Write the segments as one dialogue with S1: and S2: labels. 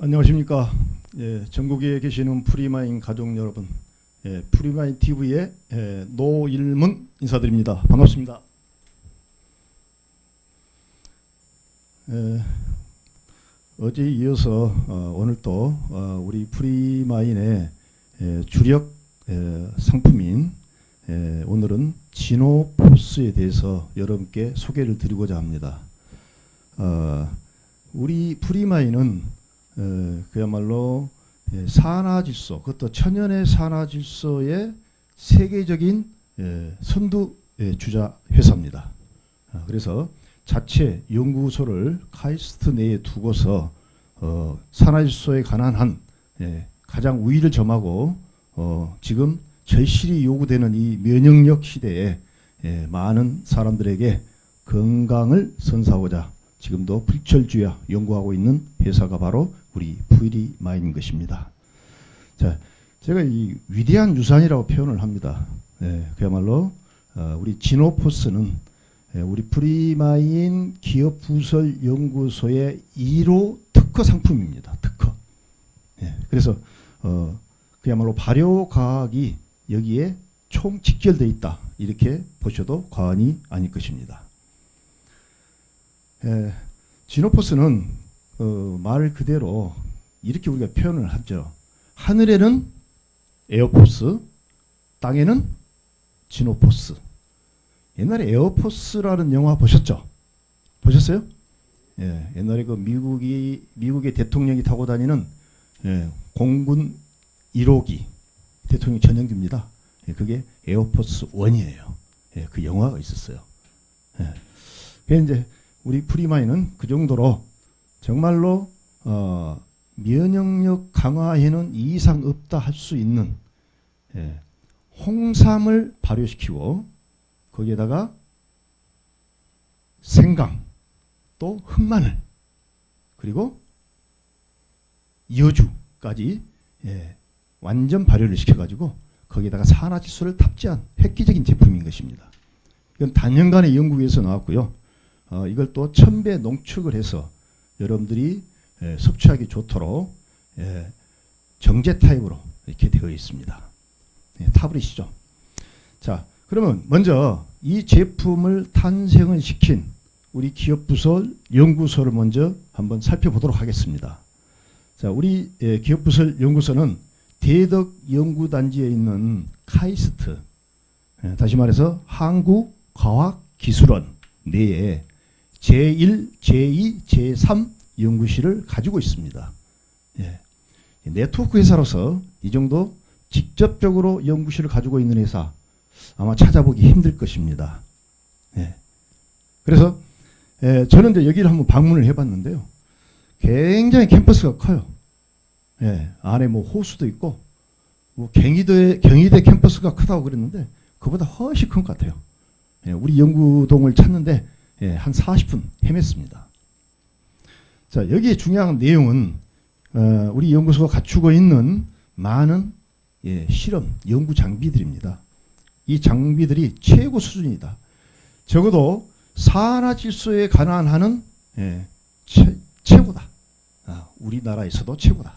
S1: 안녕하십니까. 예, 전국에 계시는 프리마인 가족 여러분, 프리마인 TV의 노일문 인사드립니다. 반갑습니다. 어제 이어서 오늘 또 우리 프리마인의 주력 상품인 오늘은 지노포스에 대해서 여러분께 소개를 드리고자 합니다. 우리 프리마인은 그야말로 산화질소, 그것도 천연의 산화질소의 세계적인 선두 주자 회사입니다. 그래서 자체 연구소를 카이스트 내에 두고서 산화질소에 관한 한 가장 우위를 점하고 지금 절실히 요구되는 이 면역력 시대에 많은 사람들에게 건강을 선사하고자 지금도 불철주야 연구하고 있는 회사가 바로 우리 프리마인인 것입니다. 자, 제가 이 위대한 유산이라고 표현을 합니다. 그야말로 우리 지노포스는 우리 프리마인 기업부설 연구소의 1호 특허 상품입니다. 특허. 그래서 그야말로 발효과학이 여기에 총 직결되어 있다, 이렇게 보셔도 과언이 아닐 것입니다. 지노포스는 말 그대로 이렇게 우리가 표현을 하죠. 하늘에는 에어포스, 땅에는 지노포스. 옛날에 에어포스라는 영화 보셨죠? 보셨어요? 옛날에 그 미국의 대통령이 타고 다니는 공군 1호기 대통령 전용기입니다. 그게 에어포스 1이에요. 그 영화가 있었어요. 그게 이제 우리 프리마인은 그 정도로 정말로 면역력 강화에는 이상 없다 할 수 있는 홍삼을 발효시키고 거기에다가 생강, 또 흑마늘, 그리고 여주까지 완전 발효를 시켜가지고 거기에다가 산화질소를 탑재한 획기적인 제품인 것입니다. 이건 단연간의 연구에서 나왔고요. 이걸 또 1000배 농축을 해서 여러분들이 섭취하기 좋도록 정제 타입으로 이렇게 되어 있습니다. 타블릿이죠. 자, 그러면 먼저 이 제품을 탄생을 시킨 우리 기업부설 연구소를 먼저 한번 살펴보도록 하겠습니다. 자, 우리 기업부설 연구소는 대덕연구단지에 있는 카이스트, 다시 말해서 한국과학기술원 내에 제1, 제2, 제3 연구실을 가지고 있습니다. 네트워크 회사로서 이 정도 직접적으로 연구실을 가지고 있는 회사 아마 찾아보기 힘들 것입니다. 그래서 저는 이제 여기를 한번 방문을 해봤는데요. 굉장히 캠퍼스가 커요. 안에 뭐 호수도 있고 뭐 경희대 캠퍼스가 크다고 그랬는데 그보다 훨씬 큰 것 같아요. 우리 연구동을 찾는데 한 40분 헤맸습니다. 자, 여기에 중요한 내용은 우리 연구소가 갖추고 있는 많은 실험, 연구 장비들입니다. 이 장비들이 최고 수준이다. 적어도 산화질소에 관한 한은 최고다. 우리나라에서도 최고다.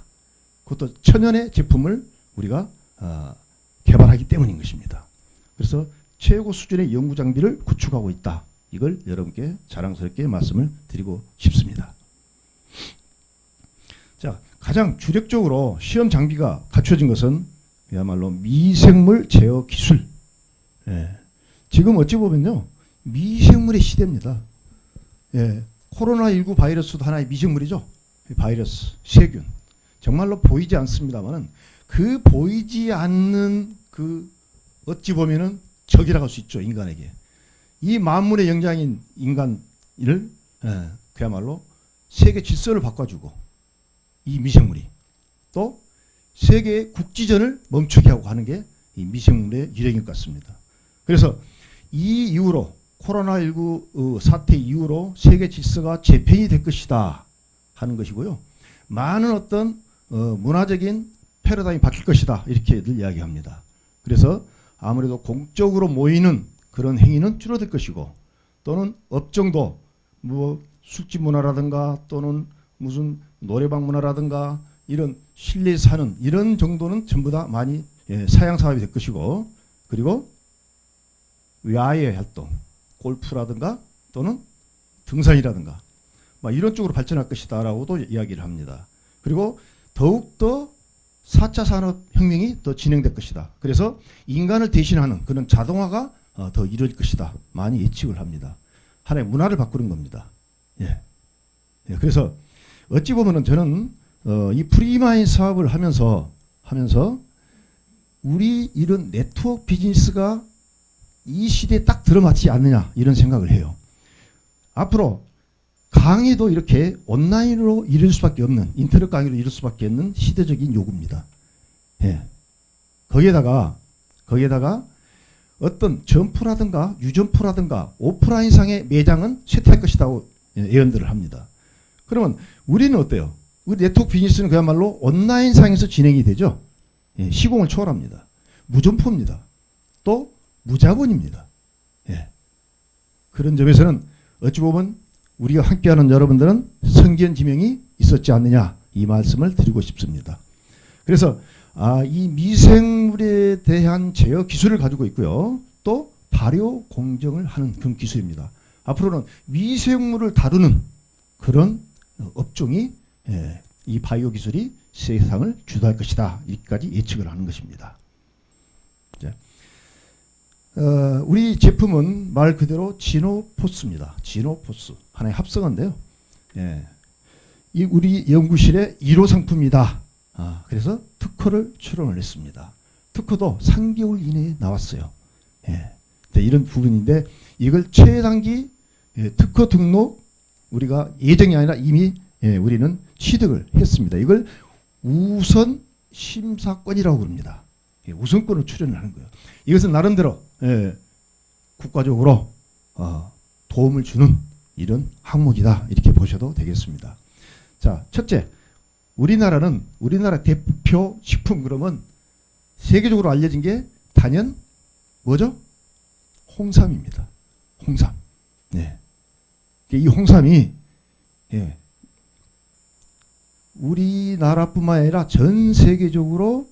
S1: 그것도 천연의 제품을 우리가 개발하기 때문인 것입니다. 그래서 최고 수준의 연구 장비를 구축하고 있다. 이걸 여러분께 자랑스럽게 말씀을 드리고 싶습니다. 자, 가장 주력적으로 시험 장비가 갖춰진 것은 그야말로 미생물 제어 기술. 지금 어찌 보면요, 미생물의 시대입니다. 코로나19 바이러스도 하나의 미생물이죠. 바이러스, 세균. 정말로 보이지 않습니다만은 그 보이지 않는 그 어찌 보면은 적이라고 할 수 있죠, 인간에게. 이 만물의 영장인 인간을 그야말로 세계 질서를 바꿔주고 이 미생물이 또 세계의 국지전을 멈추게 하고 하는 게 이 미생물의 유력인 것 같습니다. 그래서 이 이후로 코로나19 사태 이후로 세계 질서가 재편이 될 것이다 하는 것이고요. 많은 어떤 문화적인 패러다임이 바뀔 것이다, 이렇게 늘 이야기합니다. 그래서 아무래도 공적으로 모이는 그런 행위는 줄어들 것이고 또는 업종도 뭐 술집 문화라든가 또는 무슨 노래방 문화라든가 이런 실내에서 하는 이런 정도는 전부 다 많이 사양 사업이 될 것이고, 그리고 야외 활동, 골프라든가 또는 등산이라든가 막 이런 쪽으로 발전할 것이다라고도 이야기를 합니다. 그리고 더욱더 4차 산업혁명이 더 진행될 것이다. 그래서 인간을 대신하는 그런 자동화가 더 이루어질 것이다. 많이 예측을 합니다. 하나의 문화를 바꾸는 겁니다. 예. 그래서 어찌 보면은 저는 이 프리마인 사업을 하면서 우리 이런 네트워크 비즈니스가 이 시대에 딱 들어맞지 않느냐 이런 생각을 해요. 앞으로 강의도 이렇게 온라인으로 이룰 수밖에 없는, 인터넷 강의로 이룰 수밖에 없는 시대적인 요구입니다. 예. 거기에다가 어떤 점포라든가 유점포라든가 오프라인상의 매장은 쇠퇴할 것이라고 예언들을 합니다. 그러면 우리는 어때요? 우리 네트워크 비즈니스는 그야말로 온라인상에서 진행이 되죠. 예. 시공을 초월합니다. 무점포입니다. 또 무자본입니다. 예. 그런 점에서는 어찌 보면 우리가 함께하는 여러분들은 성견지명이 있었지 않느냐 이 말씀을 드리고 싶습니다. 그래서 이 미생물에 대한 제어 기술을 가지고 있고요. 또 발효 공정을 하는 그런 기술입니다. 앞으로는 미생물을 다루는 그런 업종이 이 바이오 기술이 세상을 주도할 것이다. 이까지 예측을 하는 것입니다. 우리 제품은 말 그대로 지노포스입니다. 지노포스 하나의 합성어인데요. 이 우리 연구실의 1호 상품이다. 그래서 특허를 출원을 했습니다. 특허도 3개월 이내에 나왔어요. 이런 부분인데 이걸 최단기 특허 등록 우리가 예정이 아니라 이미 우리는 취득을 했습니다. 이걸 우선 심사권이라고 그럽니다. 우선권을 출연을 하는 거예요. 이것은 나름대로 국가적으로 도움을 주는 이런 항목이다 이렇게 보셔도 되겠습니다. 자, 첫째, 우리나라 대표 식품 그러면 세계적으로 알려진 게 단연 뭐죠? 홍삼입니다. 홍삼. 네. 이 홍삼이 우리나라뿐만 아니라 전 세계적으로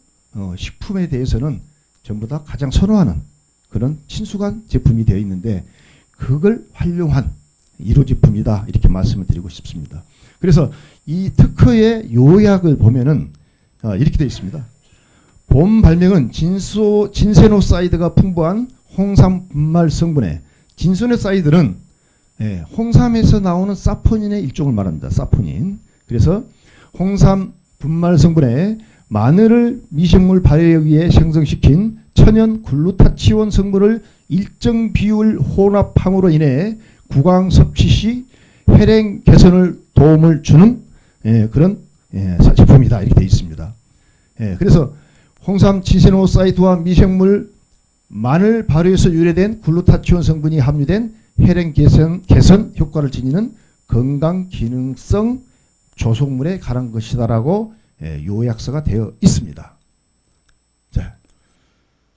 S1: 식품에 대해서는 전부 다 가장 선호하는 그런 친숙한 제품이 되어 있는데 그걸 활용한 1호 제품이다 이렇게 말씀을 드리고 싶습니다. 그래서 이 특허의 요약을 보면은 이렇게 되어 있습니다. 본 발명은 진세노사이드가 풍부한 홍삼 분말 성분에 진세노사이드는 홍삼에서 나오는 사포닌의 일종을 말합니다. 사포닌. 그래서 홍삼 분말 성분에 마늘을 미생물 발효에 의해 생성시킨 천연 글루타치온 성분을 일정 비율 혼합함으로 인해 구강 섭취 시 혈행 개선을 도움을 주는 그런 제품이다 이렇게 되어 있습니다. 그래서 홍삼 치세노사이드와 미생물 마늘 발효에서 유래된 글루타치온 성분이 함유된 혈행 개선 효과를 지니는 건강 기능성 조성물에 관한 것이다라고 요약서가 되어 있습니다. 자,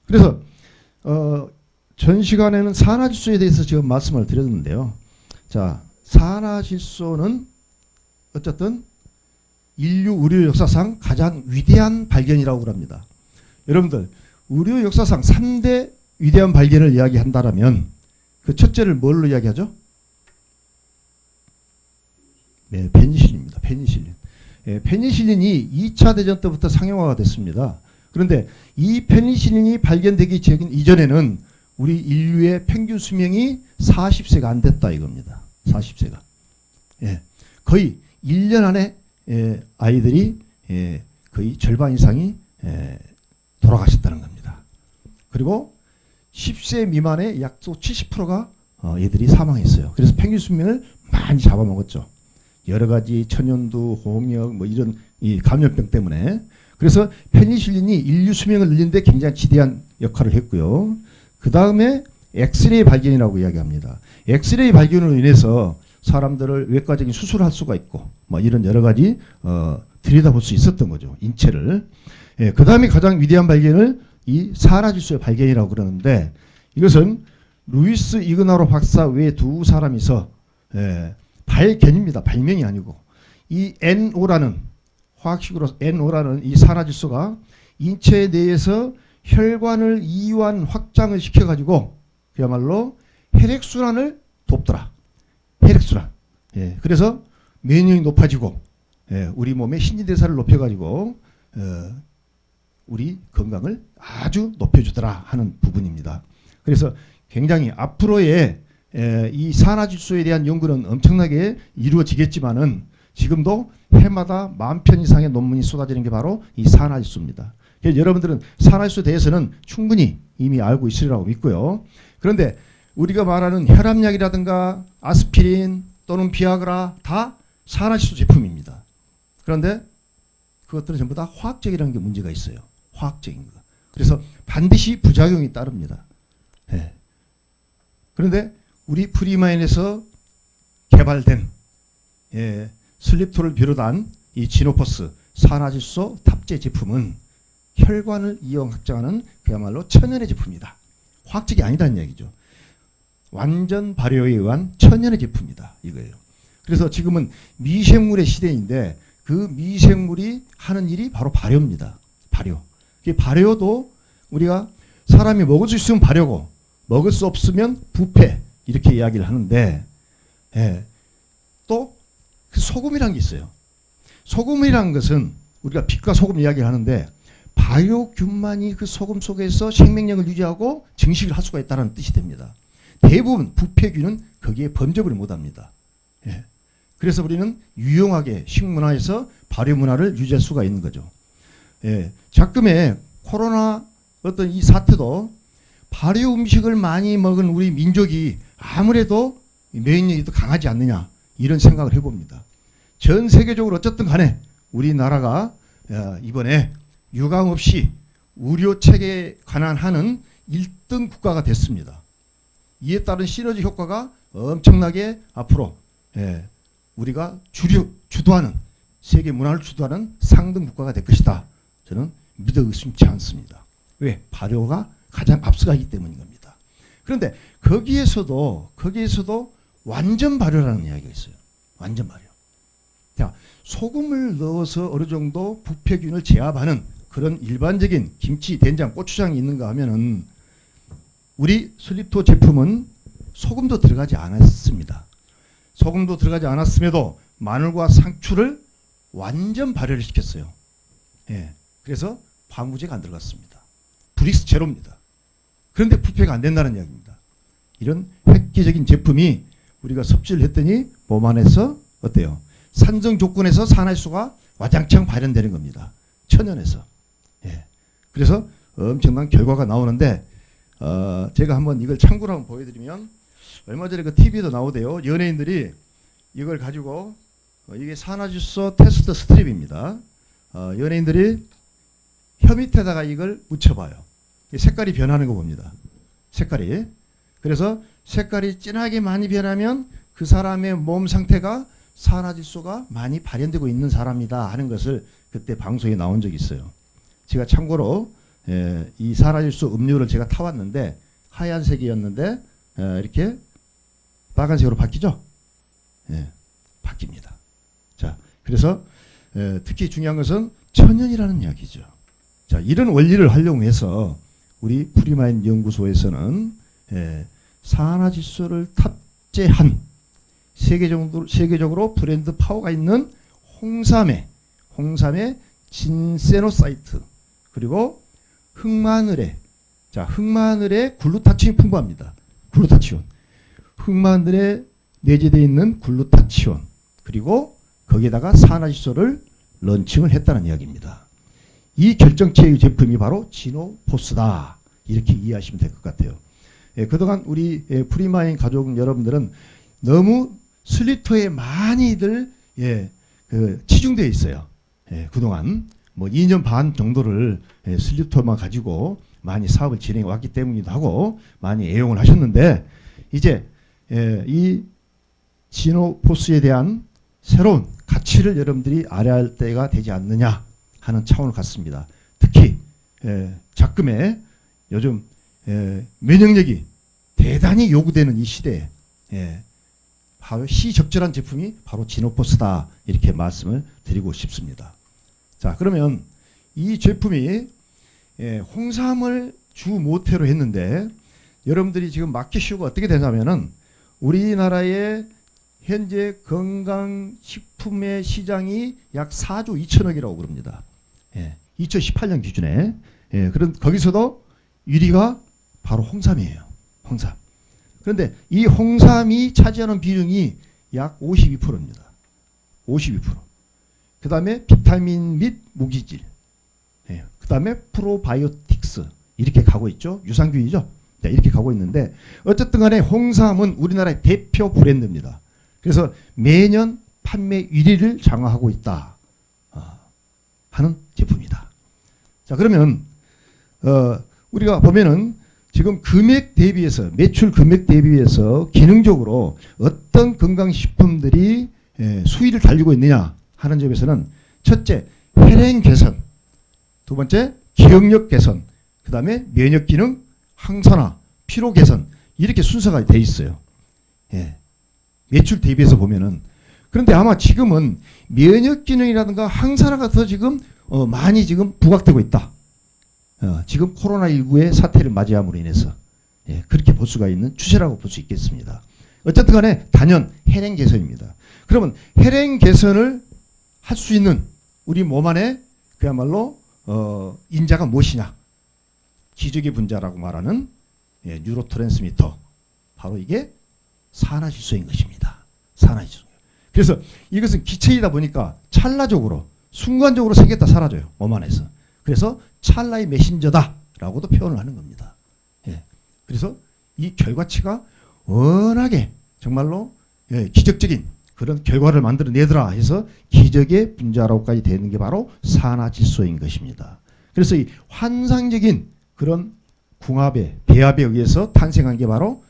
S1: 그래서 전 시간에는 산화질소에 대해서 지금 말씀을 드렸는데요. 자, 산화질소는 어쨌든 인류 의료 역사상 가장 위대한 발견이라고 합니다. 여러분들 의료 역사상 3대 위대한 발견을 이야기한다면 그 첫째를 뭘로 이야기하죠? 네, 페니실린입니다. 페니실린. 페니실린이 2차 대전 때부터 상용화가 됐습니다. 그런데 이 페니실린이 발견되기 이전에는 우리 인류의 평균 수명이 40세가 안 됐다 이겁니다. 40세가. 거의 1년 안에 아이들이 거의 절반 이상이 돌아가셨다는 겁니다. 그리고 10세 미만의 약 70%가 얘들이 사망했어요. 그래서 평균 수명을 많이 잡아먹었죠. 여러 가지 천연두, 홍역, 뭐 이런 이 감염병 때문에. 그래서 페니실린이 인류 수명을 늘리는데 굉장히 지대한 역할을 했고요. 그 다음에 엑스레이 발견이라고 이야기합니다. 엑스레이 발견으로 인해서 사람들을 외과적인 수술을 할 수가 있고, 뭐 이런 여러 가지 들여다볼 수 있었던 거죠. 인체를. 그 다음에 가장 위대한 발견을 이 산화질소의 발견이라고 그러는데 이것은 루이스 이그나로 박사 외 두 사람이서 발견입니다. 발명이 아니고 이 NO라는 화학식으로 NO라는 이 산화질소가 인체 내에서 혈관을 이완 확장을 시켜가지고 그야말로 혈액순환을 돕더라. 혈액순환. 예, 그래서 면역력이 높아지고 예, 우리 몸의 신진대사를 높여가지고 우리 건강을 아주 높여주더라 하는 부분입니다. 그래서 굉장히 앞으로의 이 산화질소에 대한 연구는 엄청나게 이루어지겠지만은 지금도 해마다 10,000편 이상의 논문이 쏟아지는 게 바로 이 산화질소입니다. 그래서 여러분들은 산화질소에 대해서는 충분히 이미 알고 있으리라고 믿고요. 그런데 우리가 말하는 혈압약이라든가 아스피린 또는 비아그라 다 산화질소 제품입니다. 그런데 그것들은 전부 다 화학적이라는 게 문제가 있어요. 화학적인 거. 그래서 반드시 부작용이 따릅니다. 예. 그런데 우리 프리마인에서 개발된 예, 슬립토를 비롯한 이 지노포스 산화질소 탑재 제품은 혈관을 이용 확장하는 그야말로 천연의 제품이다. 화학적이 아니다는 얘기죠. 완전 발효에 의한 천연의 제품이다. 이거예요. 그래서 지금은 미생물의 시대인데 그 미생물이 하는 일이 바로 발효입니다. 발효. 이 발효도 우리가 사람이 먹을 수 있으면 발효고 먹을 수 없으면 부패 이렇게 이야기를 하는데 예, 또 그 소금이라는 게 있어요. 소금이라는 것은 우리가 빛과 소금 이야기를 하는데 발효균만이 그 소금 속에서 생명력을 유지하고 증식을 할 수가 있다는 뜻이 됩니다. 대부분 부패균은 거기에 범접을 못합니다. 예. 그래서 우리는 유용하게 식문화에서 발효 문화를 유지할 수가 있는 거죠. 예. 작금의 코로나 어떤 이 사태도 발효 음식을 많이 먹은 우리 민족이 아무래도免疫力이 더 강하지 않느냐 이런 생각을 해봅니다. 전 세계적으로 어쨌든 간에 우리나라가 이번에 유감 없이 의료 체계에 관한 하는 1등 국가가 됐습니다. 이에 따른 시너지 효과가 엄청나게 앞으로 우리가 주도하는 세계 문화를 주도하는 상등 국가가 될 것이다. 저는 믿어 의심치 않습니다. 왜? 발효가 가장 앞서가기 때문인 겁니다. 그런데 거기에서도 완전 발효라는 이야기가 있어요. 완전 발효. 자, 소금을 넣어서 어느 정도 부패균을 제압하는 그런 일반적인 김치, 된장, 고추장이 있는가 하면은 우리 슬립토 제품은 소금도 들어가지 않았습니다. 소금도 들어가지 않았음에도 마늘과 상추를 완전 발효를 시켰어요. 예. 그래서 방부제가 안 들어갔습니다. 브릭스 제로입니다. 그런데 부패가 안 된다는 이야기입니다. 이런 획기적인 제품이 우리가 섭취를 했더니 몸 안에서 어때요? 산정 조건에서 산화질소가 와장창 발현되는 겁니다. 천연에서. 예. 그래서 엄청난 결과가 나오는데 제가 한번 이걸 참고로 한번 보여드리면 얼마 전에 그 TV에도 나오대요. 연예인들이 이걸 가지고 이게 산화질소 테스트 스트립입니다. 연예인들이 혀 밑에다가 이걸 묻혀봐요. 색깔이 변하는 거 봅니다. 색깔이. 그래서 색깔이 진하게 많이 변하면 그 사람의 몸 상태가 산화질소가 많이 발현되고 있는 사람이다 하는 것을 그때 방송에 나온 적이 있어요. 제가 참고로 이 산화질소 음료를 제가 타왔는데 하얀색이었는데 이렇게 빨간색으로 바뀌죠? 바뀝니다. 자, 그래서 특히 중요한 것은 천연이라는 이야기죠. 자, 이런 원리를 활용해서 우리 프리마인 연구소에서는 산화질소를 탑재한 세계적으로 브랜드 파워가 있는 홍삼의 진세노사이트 그리고 흑마늘에 글루타치온이 풍부합니다. 글루타치온. 흑마늘에 내재되어 있는 글루타치온 그리고 거기에다가 산화질소를 런칭을 했다는 이야기입니다. 이 결정체의 제품이 바로 지노포스다. 이렇게 이해하시면 될 것 같아요. 그동안 우리 프리마인 가족 여러분들은 너무 슬립토에 많이들 치중되어 있어요. 그동안 뭐 2년 반 정도를 슬립토만 가지고 많이 사업을 진행해 왔기 때문이기도 하고 많이 애용을 하셨는데 이제 이 지노포스에 대한 새로운 가치를 여러분들이 알아야 할 때가 되지 않느냐 하는 차원을 갖습니다. 특히 작금에 요즘 면역력이 대단히 요구되는 이 시대에 시적절한 제품이 바로 지노포스다 이렇게 말씀을 드리고 싶습니다. 자, 그러면 이 제품이 홍삼을 주 모태로 했는데 여러분들이 지금 마켓 슈가 어떻게 되냐면은 우리나라의 현재 건강식품의 시장이 약 4조 2천억이라고 그럽니다. 2018년 기준에. 그런 거기서도 1위가 바로 홍삼이에요. 홍삼. 그런데 이 홍삼이 차지하는 비중이 약 52%입니다. 52%. 그 다음에 비타민 및 무기질. 그 다음에 프로바이오틱스. 이렇게 가고 있죠. 유산균이죠. 네, 이렇게 가고 있는데 어쨌든 간에 홍삼은 우리나라의 대표 브랜드입니다. 그래서 매년 판매 1위를 장악하고 있다 하는 제품이다. 자, 그러면 우리가 보면은 지금 금액 대비해서 매출 금액 대비해서 기능적으로 어떤 건강식품들이 수위를 달리고 있느냐 하는 점에서는 첫째 혈행 개선, 두 번째 기억력 개선, 그 다음에 면역 기능 항산화, 피로 개선 이렇게 순서가 돼 있어요. 매출 대비해서 보면은. 그런데 아마 지금은 면역 기능이라든가 항산화가 더 지금 많이 지금 부각되고 있다. 지금 코로나19의 사태를 맞이함으로 인해서 그렇게 볼 수가 있는 추세라고 볼 수 있겠습니다. 어쨌든 간에 단연 혈행 개선입니다. 그러면 혈행 개선을 할 수 있는 우리 몸 안에 그야말로 인자가 무엇이냐? 기적의 분자라고 말하는 뉴로트랜스미터, 바로 이게 산화질소인 것입니다. 산화질소. 그래서 이것은 기체이다 보니까 찰나적으로 순간적으로 생겼다 사라져요. 몸 안에서. 그래서 찰나의 메신저다라고도 표현을 하는 겁니다. 그래서 이 결과치가 워낙에 정말로 기적적인 그런 결과를 만들어내더라 해서 기적의 분자라고까지 되는 게 바로 산화질소인 것입니다. 그래서 이 환상적인 그런 궁합에 배합에 의해서 탄생한 게 바로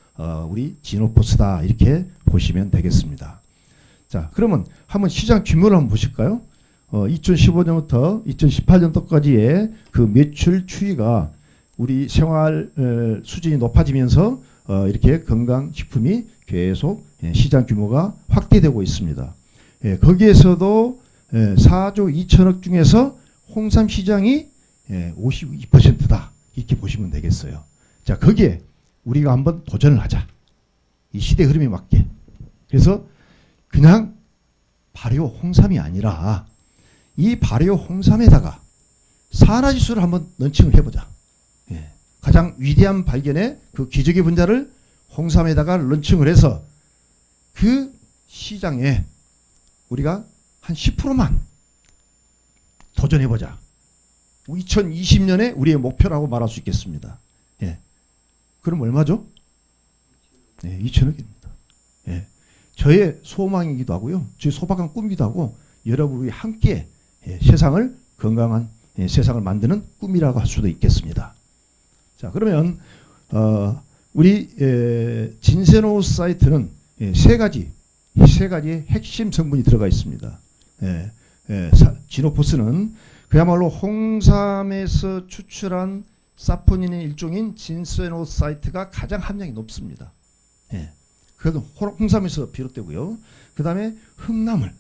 S1: 우리 지노포스다 이렇게 보시면 되겠습니다. 자, 그러면 한번 시장 규모를 한번 보실까요? 2015년부터 2018년도까지의 그 매출 추이가 우리 생활 수준이 높아지면서 이렇게 건강식품이 계속 시장 규모가 확대되고 있습니다. 거기에서도 4조 2천억 중에서 홍삼 시장이 52%다 이렇게 보시면 되겠어요. 자, 거기에 우리가 한번 도전을 하자. 이 시대 흐름에 맞게. 그래서 그냥 발효 홍삼이 아니라 이 발효 홍삼에다가 산화질소를 한번 런칭을 해보자. 가장 위대한 발견의 그 기적의 분자를 홍삼에다가 런칭을 해서 그 시장에 우리가 한 10%만 도전해보자. 2020년에 우리의 목표라고 말할 수 있겠습니다. 그럼 얼마죠? 2천억입니다. 저의 소망이기도 하고요. 저의 소박한 꿈이기도 하고 여러분이 함께 세상을 건강한 세상을 만드는 꿈이라고 할 수도 있겠습니다. 자, 그러면 우리 진세노 사이트는 세 가지의 핵심 성분이 들어가 있습니다. 지노포스는 그야말로 홍삼에서 추출한 사포닌의 일종인 진세노사이트가 가장 함량이 높습니다. 그래도 홍삼에서 비롯되고요. 그 다음에 흑마늘.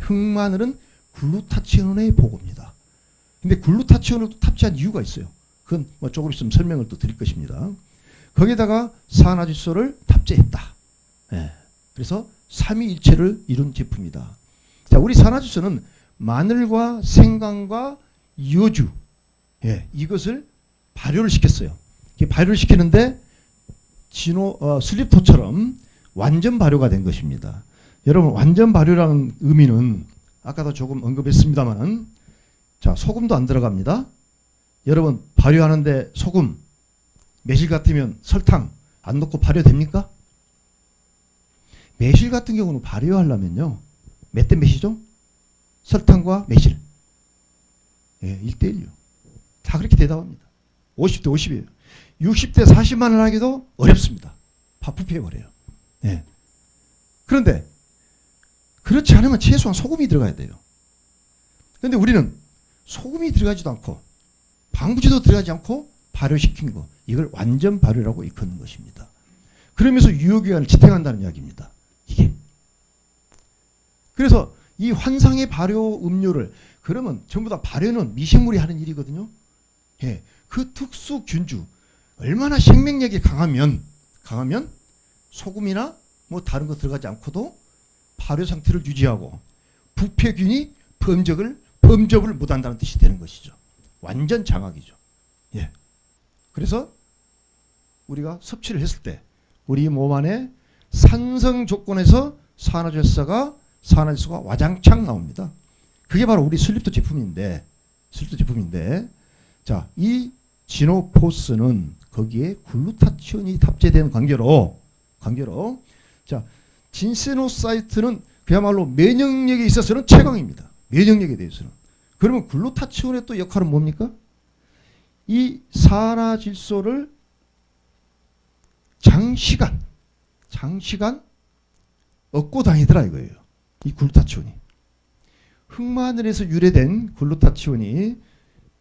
S1: 흑마늘은 글루타치온의 보고입니다. 근데 글루타치온을 또 탑재한 이유가 있어요. 그건 뭐 조금 있으면 설명을 또 드릴 것입니다. 거기에다가 산화질소를 탑재했다. 그래서 삼위일체를 이룬 제품이다. 자, 우리 산화질소는 마늘과 생강과 여주, 이것을 발효를 시켰어요. 발효를 시키는데 슬립토처럼 완전 발효가 된 것입니다. 여러분, 완전 발효라는 의미는 아까도 조금 언급했습니다만은, 자, 소금도 안 들어갑니다. 여러분, 발효하는데 소금, 매실 같으면 설탕 안 넣고 발효됩니까? 매실 같은 경우는 발효하려면요, 몇 대 몇이죠? 설탕과 매실 1대1요. 다 그렇게 대답합니다. 50대 50이에요. 60대 40만을 하기도 어렵습니다. 파푸피해버려요. 그런데 그렇지 않으면 최소한 소금이 들어가야 돼요. 그런데 우리는 소금이 들어가지도 않고 방부제도 들어가지 않고 발효시킨 거, 이걸 완전 발효라고 일컫는 것입니다. 그러면서 유효기간을 지탱한다는 이야기입니다. 이게. 그래서 이 환상의 발효 음료를 그러면 전부 다 발효는 미생물이 하는 일이거든요. 예, 그 특수 균주 얼마나 생명력이 강하면 소금이나 뭐 다른 거 들어가지 않고도 발효 상태를 유지하고 부패균이 범접을 못한다는 뜻이 되는 것이죠. 완전 장악이죠. 예. 그래서 우리가 섭취를 했을 때 우리 몸 안에 산성 조건에서 산화제수가 와장창 나옵니다. 그게 바로 우리 슬립도 제품인데 자, 이 지노포스는 거기에 글루타치온이 탑재된 관계로 자, 진세노사이트는 그야말로 면역력에 있어서는 최강입니다. 면역력에 대해서는. 그러면 글루타치온의 또 역할은 뭡니까? 이 산화질소를 장시간 얻고 다니더라 이거예요. 이 글루타치온이. 흑마늘에서 유래된 글루타치온이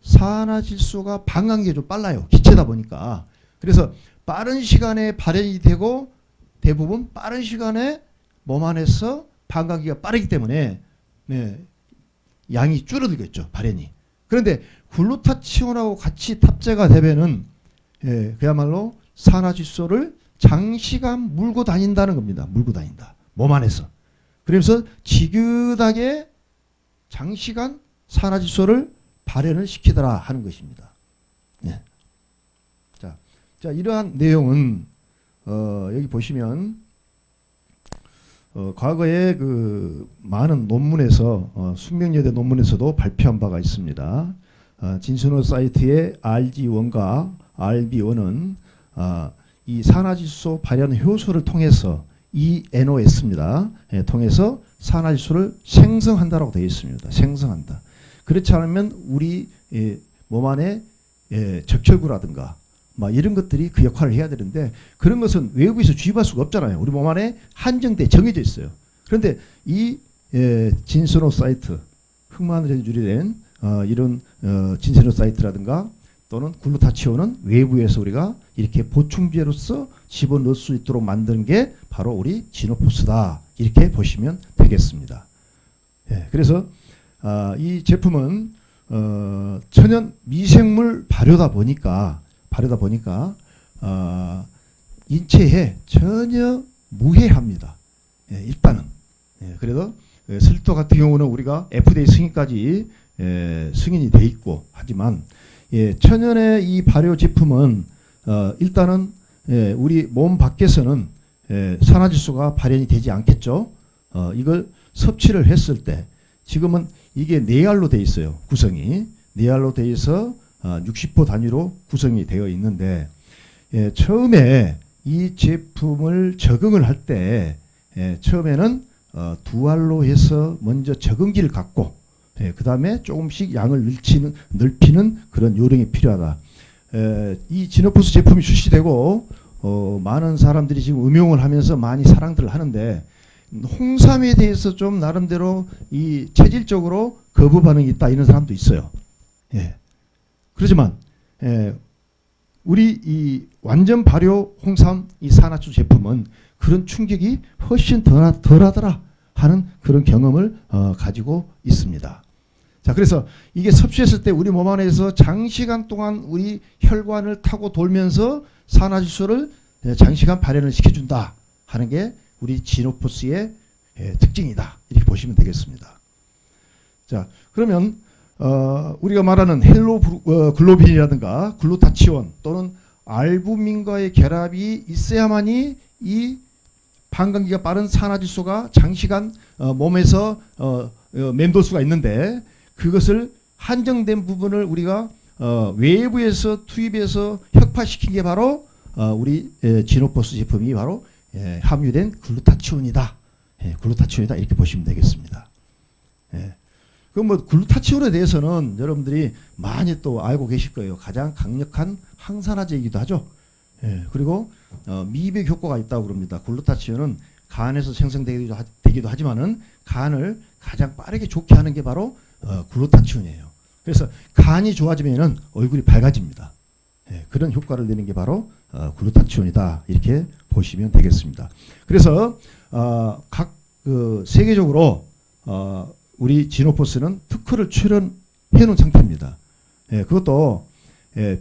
S1: 산화질소가 반감기가 좀 빨라요. 기체다 보니까. 그래서 빠른 시간에 발현이 되고 대부분 빠른 시간에 몸 안에서 반감기가 빠르기 때문에 양이 줄어들겠죠. 발현이. 그런데 글루타치온하고 같이 탑재가 되면은 그야말로 산화질소를 장시간 물고 다닌다는 겁니다. 물고 다닌다. 몸 안에서. 그러면서 지긋하게 장시간 산화질소를 발현을 시키더라 하는 것입니다. 예. 자, 이러한 내용은 여기 보시면 과거에 그 많은 논문에서 숙명여대 논문에서도 발표한 바가 있습니다. 진순호 사이트의 RG1과 RB1은 이 산화질소 발현 효소를 통해서 ENOS입니다. 통해서 산화질소를 생성한다라고 되어 있습니다. 생성한다. 그렇지 않으면 우리 몸 안에 적혈구라든가 막 이런 것들이 그 역할을 해야 되는데 그런 것은 외부에서 주입할 수가 없잖아요. 우리 몸 안에 한정돼 정해져 있어요. 그런데 이 진세노사이트 흑마늘에 유래된 이런 진세노사이트라든가 또는 글루타치온은 외부에서 우리가 이렇게 보충제로서 집어넣을 수 있도록 만든 게 바로 우리 지노포스다. 이렇게 보시면 되겠습니다. 예, 그래서 이 제품은 천연 미생물 발효다 보니까 인체에 전혀 무해합니다. 예, 일단은. 예, 그래도 슬립도 같은 경우는 우리가 FDA 승인까지 승인이 돼 있고 하지만 천연의 이 발효 제품은 일단은 우리 몸 밖에서는 산화질소가 발현이 되지 않겠죠. 이걸 섭취를 했을 때 지금은 이게 네알로 되어 있어요. 구성이 네알로 되어 있어 60호 단위로 구성이 되어 있는데 처음에 이 제품을 적응을 할 때 처음에는 두알로 해서 먼저 적응기를 갖고 그 다음에 조금씩 양을 넓히는 그런 요령이 필요하다. 이 지노포스 제품이 출시되고 많은 사람들이 지금 음용을 하면서 많이 사랑들을 하는데 홍삼에 대해서 좀 나름대로 이 체질적으로 거부 반응이 있다 이런 사람도 있어요. 예. 그렇지만 우리 이 완전 발효 홍삼 이 산화초 제품은 그런 충격이 훨씬 덜하더라 하는 그런 경험을 가지고 있습니다. 자, 그래서 이게 섭취했을 때 우리 몸 안에서 장시간 동안 우리 혈관을 타고 돌면서 산화질소를 장시간 발현을 시켜준다 하는 게 우리 지노포스의 특징이다. 이렇게 보시면 되겠습니다. 자, 그러면 우리가 말하는 헬로글로빈이라든가 글루타치온 또는 알부민과의 결합이 있어야만이 이 반감기가 빠른 산화질소가 장시간 몸에서 맴돌 수가 있는데 그것을 한정된 부분을 우리가 외부에서 투입해서 혁파시킨 게 바로 우리 지노포스 제품이 바로 함유된 글루타치온이다. 글루타치온이다 이렇게 보시면 되겠습니다. 그럼 뭐 글루타치온에 대해서는 여러분들이 많이 또 알고 계실 거예요. 가장 강력한 항산화제이기도 하죠. 그리고 미백 효과가 있다고 그럽니다. 글루타치온은 간에서 생성되기도 하지만은 간을 가장 빠르게 좋게 하는 게 바로 글루타치온이에요. 그래서 간이 좋아지면은 얼굴이 밝아집니다. 그런 효과를 내는 게 바로 글루타치온이다 이렇게 보시면 되겠습니다. 그래서 각 세계적으로 우리 지노포스는 특허를 출연해 놓은 상태입니다. 예, 그것도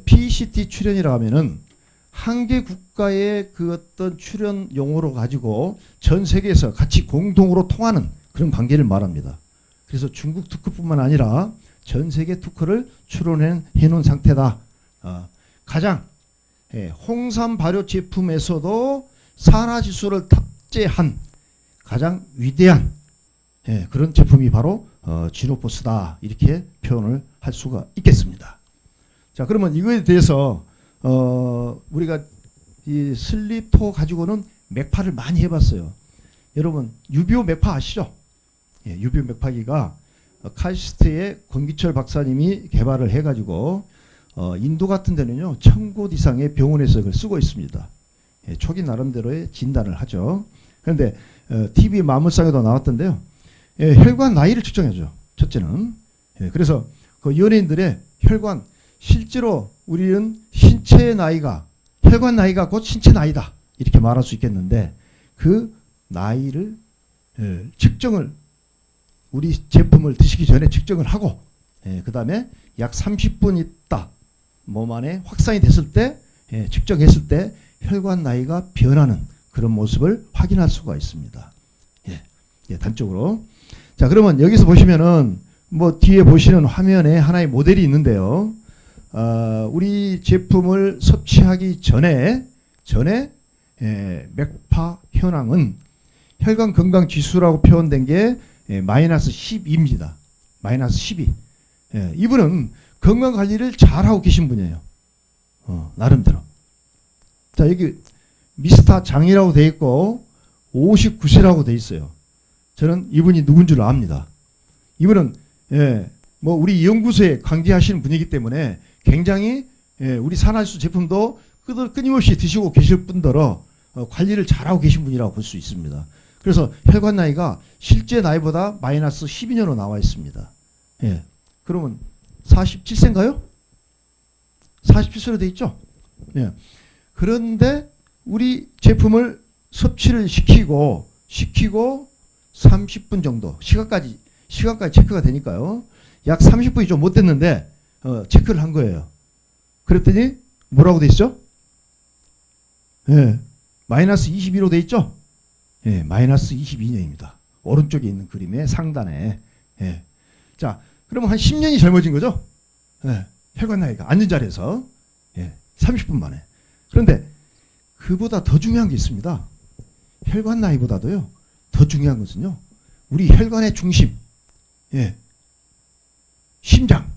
S1: PCT 출연이라 하면은 한 개 국가의 그 어떤 출연 용어로 가지고 전 세계에서 같이 공동으로 통하는 그런 관계를 말합니다. 그래서 중국 특허뿐만 아니라 전 세계 특허를 출원해 놓은 상태다. 가장 홍삼 발효 제품에서도 산화질소를 탑재한 가장 위대한 그런 제품이 바로 지노포스다, 이렇게 표현을 할 수가 있겠습니다. 자, 그러면 이거에 대해서 우리가 이 슬립토 가지고는 맥파를 많이 해봤어요. 여러분 유비오 맥파 아시죠? 유비오 맥파기가 카이스트의 권기철 박사님이 개발을 해가지고 인도 같은 데는요 1000곳 이상의 병원에서 그걸 쓰고 있습니다. 초기 나름대로의 진단을 하죠. 그런데 TV 마물상에도 나왔던데요. 혈관 나이를 측정해줘. 첫째는. 그래서 그 연예인들의 혈관, 실제로 우리는 신체의 나이가, 혈관 나이가 곧 신체 나이다, 이렇게 말할 수 있겠는데, 그 나이를 측정을, 우리 제품을 드시기 전에 측정을 하고, 그 다음에 약 30분 있다 몸 안에 확산이 됐을 때, 측정했을 때 혈관 나이가 변하는 그런 모습을 확인할 수가 있습니다. 단적으로. 자, 그러면 여기서 보시면은 뭐 뒤에 보시는 화면에 하나의 모델이 있는데요. 우리 제품을 섭취하기 전에 맥파 현황은 혈관 건강 지수라고 표현된 게 마이너스 12입니다. 마이너스 12. 이분은 건강 관리를 잘하고 계신 분이에요. 나름대로. 자, 여기 미스터 장이라고 돼 있고 59세라고 돼 있어요. 저는 이분이 누군 줄 압니다. 이분은 뭐 우리 연구소에 강제하시는 분이기 때문에 굉장히 우리 산화질소 제품도 끊임없이 드시고 계실 뿐더러 관리를 잘하고 계신 분이라고 볼 수 있습니다. 그래서 혈관 나이가 실제 나이보다 마이너스 12년으로 나와 있습니다. 그러면 47세인가요? 47세로 돼 있죠? 그런데 우리 제품을 섭취를 시키고 30분 정도 시간까지 체크가 되니까요. 약 30분이 좀 못 됐는데 체크를 한 거예요. 그랬더니 뭐라고 돼 있죠? 마이너스 22로 돼 있죠? 마이너스 22년입니다. 오른쪽에 있는 그림의 상단에. 자, 그러면 한 10년이 젊어진 거죠? 혈관 나이가 앉은 자리에서 30분 만에. 그런데 그보다 더 중요한 게 있습니다. 혈관 나이보다도요 더 중요한 것은요, 우리 혈관의 중심, 심장.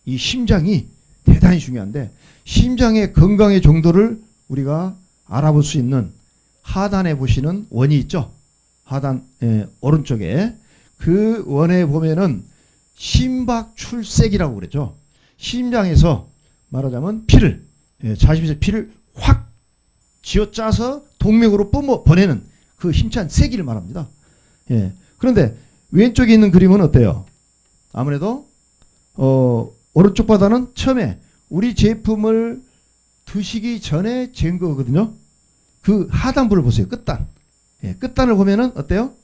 S1: 이 심장이 대단히 중요한데, 심장의 건강의 정도를 우리가 알아볼 수 있는 하단에 보시는 원이 있죠. 하단 오른쪽에 그 원에 보면은 심박출색이라고 그랬죠. 심장에서 말하자면 피를, 자신의 피를 확 쥐어짜서 동맥으로 보내는 그 힘찬 세기를 말합니다. 그런데 왼쪽에 있는 그림은 어때요? 아무래도 오른쪽 바다는 처음에 우리 제품을 드시기 전에 잰 거거든요. 그 하단부를 보세요. 끝단. 끝단을 보면은 어때요?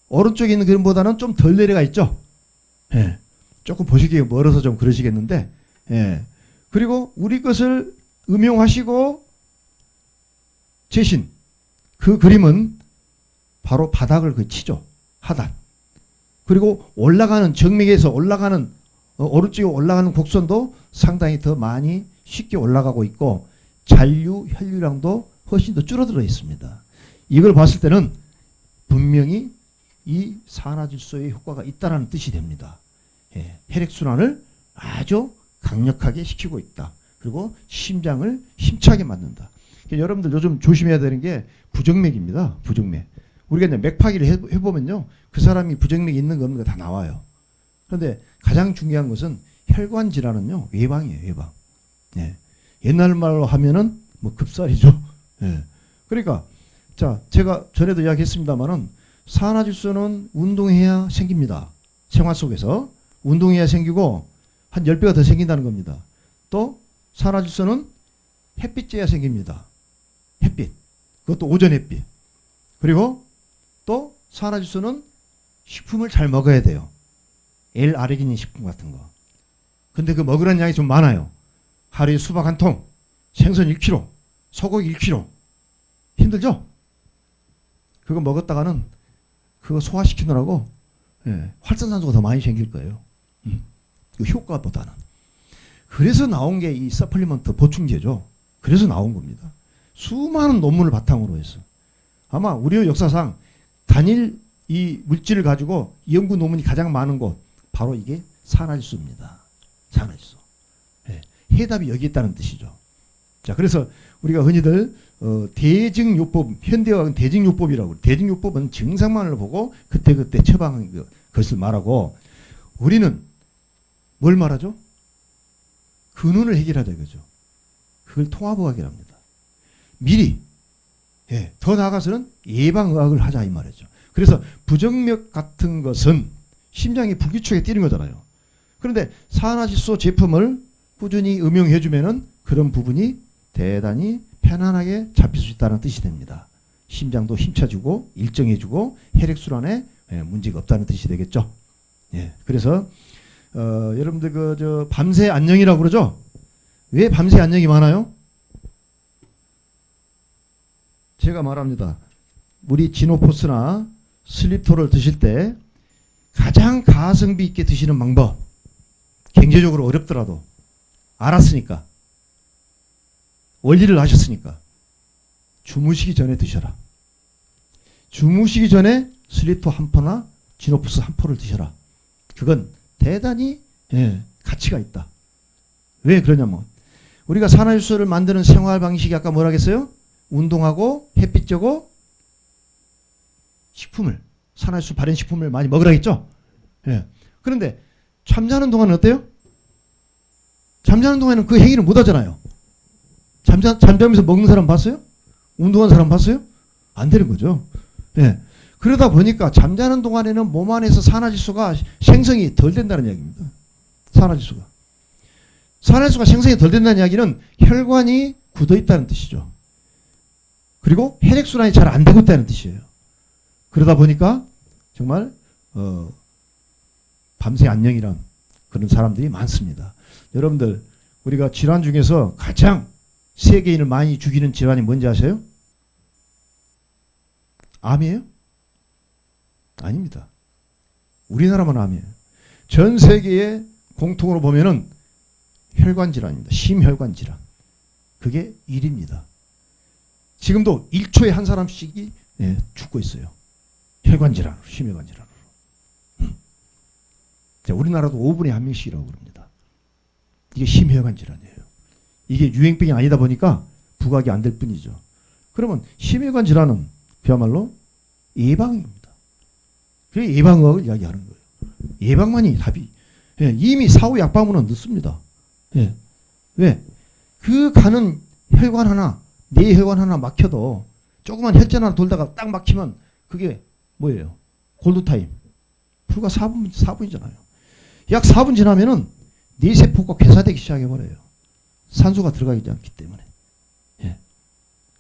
S1: 오른쪽에 있는 그림보다는 좀 덜 내려가 있죠. 조금 보시기에 멀어서 좀 그러시겠는데, 그리고 우리 것을 음용하시고 재신 그 그림은 바로 바닥을 그치죠. 하단. 그리고 올라가는 정맥에서 올라가는 오른쪽에 올라가는 곡선도 상당히 더 많이 쉽게 올라가고 있고, 잔류 혈류량도 훨씬 더 줄어들어 있습니다. 이걸 봤을 때는 분명히 이 산화질소의 효과가 있다는 뜻이 됩니다. 혈액순환을 아주 강력하게 시키고 있다. 그리고 심장을 힘차게 만든다. 여러분들 요즘 조심해야 되는 게 부정맥입니다. 부정맥. 우리가 이제 맥파기를 해보면요, 그 사람이 부정맥이 있는 거 없는 거 다 나와요. 그런데 가장 중요한 것은 혈관 질환은요, 외방이에요. 외방. 옛날 말로 하면은 뭐 급살이죠. 그러니까 자, 제가 전에도 이야기했습니다만은 산화질소는 운동해야 생깁니다. 생활 속에서 운동해야 생기고 한 10배가 더 생긴다는 겁니다. 또 산화질소는 햇빛 쬐야 생깁니다. 햇빛. 그것도 오전 햇빛. 그리고 또 산화질소는 식품을 잘 먹어야 돼요. L아르기닌 식품 같은 거. 근데 그 먹으라는 양이 좀 많아요. 하루에 수박 한 통, 생선 1kg, 소고기 1kg. 힘들죠? 그거 먹었다가는 그거 소화시키느라고 활성산소가 더 많이 생길 거예요. 그 효과보다는. 그래서 나온 게 이 서플리먼트 보충제죠. 그래서 나온 겁니다. 수많은 논문을 바탕으로 해서. 아마 우리 역사상 단일 이 물질을 가지고 연구 논문이 가장 많은 곳 바로 이게 산화질소입니다. 산화질소. 해답이 여기 있다는 뜻이죠. 자, 그래서 우리가 흔히들 대증요법, 현대의학은 대증요법이라고 그래요. 대증요법은 증상만을 보고 그때그때 처방하는 것을 말하고 우리는 뭘 말하죠? 근원을 해결하자 이거죠. 그걸 통합의학이랍니다. 미리 더 나아가서는 예방의학을 하자 이 말이죠. 그래서 부정맥 같은 것은 심장이 불규칙하게 뛰는 거잖아요. 그런데 산화질소 제품을 꾸준히 음용해 주면은 그런 부분이 대단히 편안하게 잡힐 수 있다는 뜻이 됩니다. 심장도 힘차지고 일정해지고 혈액순환에 문제가 없다는 뜻이 되겠죠. 그래서 여러분들 저 밤새 안녕이라고 그러죠. 왜 밤새 안녕이 많아요? 제가 말합니다. 우리 지노포스나 슬립토를 드실 때 가장 가성비 있게 드시는 방법, 경제적으로 어렵더라도 알았으니까, 원리를 아셨으니까 주무시기 전에 드셔라. 주무시기 전에 슬립토 한 포나 지노포스 한 포를 드셔라. 그건 대단히 가치가 있다. 왜 그러냐면 우리가 산화질소를 만드는 생활 방식이 아까 뭐라 했어요? 운동하고 햇빛 쬐고 식품을, 산화질소 발현 식품을 많이 먹으라 했죠. 그런데 잠자는 동안은 어때요? 잠자는 동안에는 그 행위를 못 하잖아요. 잠자면서 먹는 사람 봤어요? 운동하는 사람 봤어요? 안 되는 거죠. 그러다 보니까 잠자는 동안에는 몸 안에서 산화질소가 생성이 덜 된다는 이야기입니다. 산화질소가 생성이 덜 된다는 이야기는 혈관이 굳어 있다는 뜻이죠. 그리고 혈액순환이 잘 안 되고 있다는 뜻이에요. 그러다 보니까 정말 밤새 안녕이란 그런 사람들이 많습니다. 여러분들 우리가 질환 중에서 가장 세계인을 많이 죽이는 질환이 뭔지 아세요? 암이에요? 아닙니다. 우리나라만 암이에요. 전 세계에 공통으로 보면은 혈관 질환입니다. 심혈관 질환. 그게 1위입니다. 지금도 1초에 한 사람씩이 죽고 있어요. 혈관 질환으로, 심혈관 질환으로. 자, 우리나라도 5분에 한 명씩이라고 그럽니다. 이게 심혈관 질환이에요. 이게 유행병이 아니다 보니까 부각이 안 될 뿐이죠. 그러면 심혈관 질환은 그야말로 예방입니다. 그래서 예방의학을 이야기하는 거예요. 예방만이 답이. 이미 사후 약방문은 늦습니다. 왜? 그 가는 혈관 하나, 내 혈관 하나 막혀도 조그만 혈전 하나 돌다가 딱 막히면 그게 뭐예요? 골드타임. 불과 4분이잖아요. 약 4분 지나면은 뇌 세포가 괴사되기 시작해버려요. 산소가 들어가지 않기 때문에.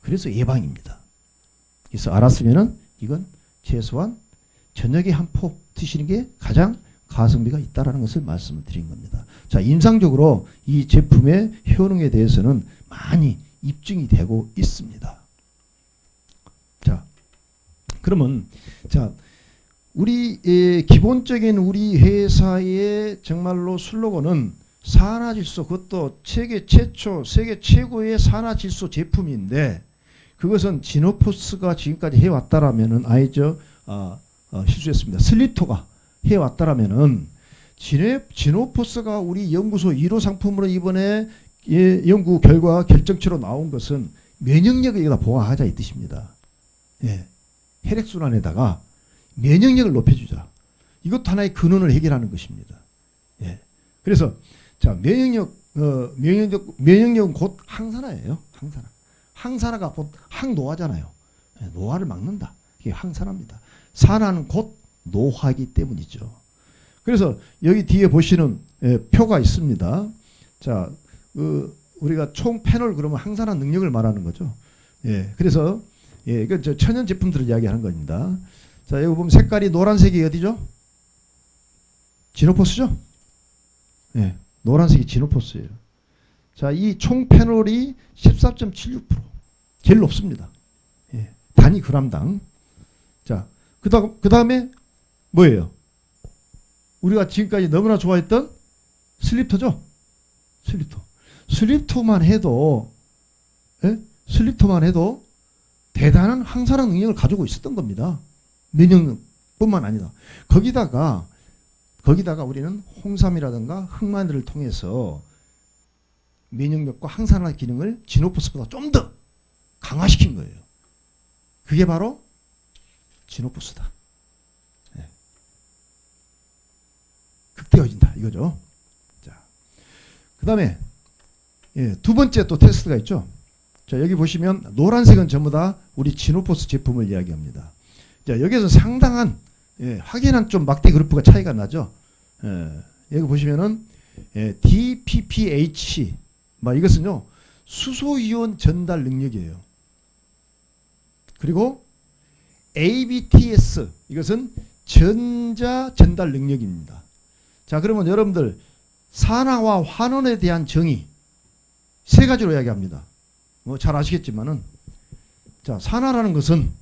S1: 그래서 예방입니다. 그래서 알았으면은 이건 최소한 저녁에 한 포 드시는 게 가장 가성비가 있다라는 것을 말씀을 드린 겁니다. 자, 임상적으로 이 제품의 효능에 대해서는 많이 입증이 되고 있습니다. 자, 그러면 자, 우리 기본적인 우리 회사의 정말로 슬로건은 산화질소, 그것도 세계 최초, 세계 최고의 산화질소 제품인데 그것은 지노포스가 지금까지 해왔다라면은 실수했습니다. 슬립토가 해왔다라면은 지노포스가 우리 연구소 1호 상품으로 이번에 연구 결과 결정치로 나온 것은 면역력을 여기다 보강하자 이 뜻입니다. 혈액순환에다가 면역력을 높여주자. 이것도 하나의 근원을 해결하는 것입니다. 그래서 자, 면역력은 곧 항산화예요. 항산화가 곧 항노화잖아요. 노화를 막는다. 이게 항산화입니다. 산화는 곧 노화이기 때문이죠. 그래서 여기 뒤에 보시는 표가 있습니다. 자, 우리가 총 패널 그러면 항산화 능력을 말하는 거죠. 그래서 예, 이건 저 천연 제품들을 이야기하는 겁니다. 자, 여기 보면 색깔이 노란색이 어디죠? 지노포스죠? 예, 노란색이 지노포스예요. 자, 이 총 페놀이 14.76%. 제일 높습니다. 예, 단위 그람당. 자, 그 다음에 뭐예요? 우리가 지금까지 너무나 좋아했던 슬립토죠? 슬립토. 슬립토만 해도, 예? 슬립토만 해도 대단한 항산화 능력을 가지고 있었던 겁니다. 면역뿐만 아니라. 거기다가 우리는 홍삼이라든가 흑마늘을 통해서 면역력과 항산화 기능을 지노포스보다 좀 더 강화시킨 거예요. 그게 바로 지노포스다. 네. 극대화진다 이거죠. 자, 그 다음에 예, 두 번째 또 테스트가 있죠. 자, 여기 보시면 노란색은 전부 다 우리 지노포스 제품을 이야기합니다. 자, 여기서 상당한 확연한 좀 막대 그래프가 차이가 나죠. 여기 보시면은 DPPH 이것은요 수소이온 전달 능력이에요. 그리고 ABTS 이것은 전자 전달 능력입니다. 자, 그러면 여러분들 산화와 환원에 대한 정의 세 가지로 이야기합니다. 뭐 잘 아시겠지만은 자, 산화라는 것은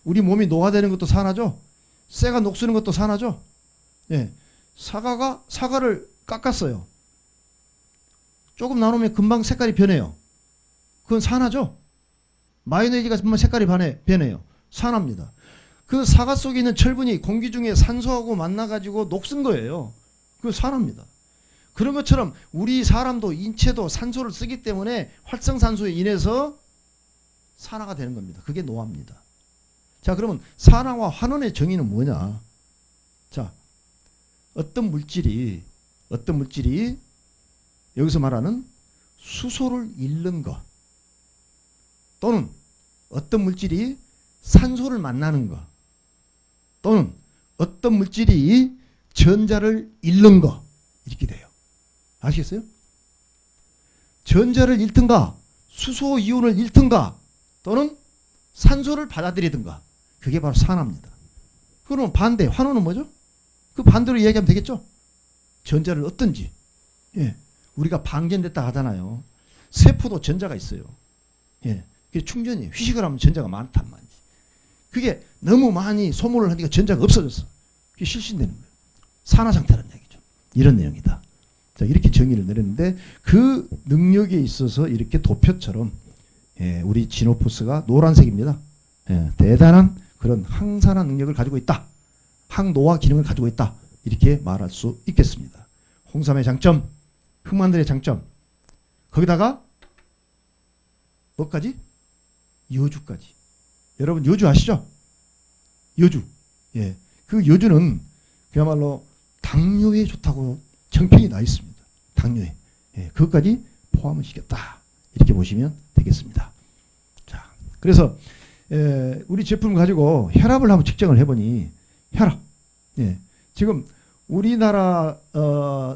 S1: 우리 몸이 노화되는 것도 산화죠. 쇠가 녹슬는 것도 산화죠. 예. 사과를 깎았어요. 조금 나누면 금방 색깔이 변해요. 그건 산화죠. 마요네즈가 금방 색깔이 변해요. 산화입니다. 그 사과 속에 있는 철분이 공기 중에 산소하고 만나가지고 녹슨 거예요. 그거 산화입니다. 그런 것처럼 우리 사람도 인체도 산소를 쓰기 때문에 활성산소에 인해서 산화가 되는 겁니다. 그게 노화입니다. 자, 그러면 산화와 환원의 정의는 뭐냐? 자, 어떤 물질이 여기서 말하는 수소를 잃는 것 또는 어떤 물질이 산소를 만나는 것 또는 어떤 물질이 전자를 잃는 것 이렇게 돼요. 아시겠어요? 전자를 잃든가 수소 이온을 잃든가 또는 산소를 받아들이든가 그게 바로 산화입니다. 그러면 반대 환원은 뭐죠? 그 반대로 이야기하면 되겠죠? 전자를 얻든지. 예. 우리가 방전됐다 하잖아요. 세포도 전자가 있어요. 예. 그게 충전이에요. 휴식을 하면 전자가 많단 말이지. 그게 너무 많이 소모를 하니까 전자가 없어졌어. 그게 실신되는 거예요. 산화 상태라는 얘기죠. 이런 내용이다. 자, 이렇게 정의를 내렸는데 그 능력에 있어서 이렇게 도표처럼 우리 지노포스가 노란색입니다. 대단한 그런 항산화 능력을 가지고 있다. 항노화 기능을 가지고 있다. 이렇게 말할 수 있겠습니다. 홍삼의 장점, 흑마늘의 장점, 거기다가 뭐까지? 여주까지. 여러분 여주 아시죠? 여주. 예, 그 여주는 그야말로 당뇨에 좋다고 정평이 나 있습니다. 당뇨에. 예, 그것까지 포함을 시켰다. 이렇게 보시면 되겠습니다. 자, 그래서 우리 제품을 가지고 혈압을 한번 측정을 해보니 혈압. 예, 지금 우리나라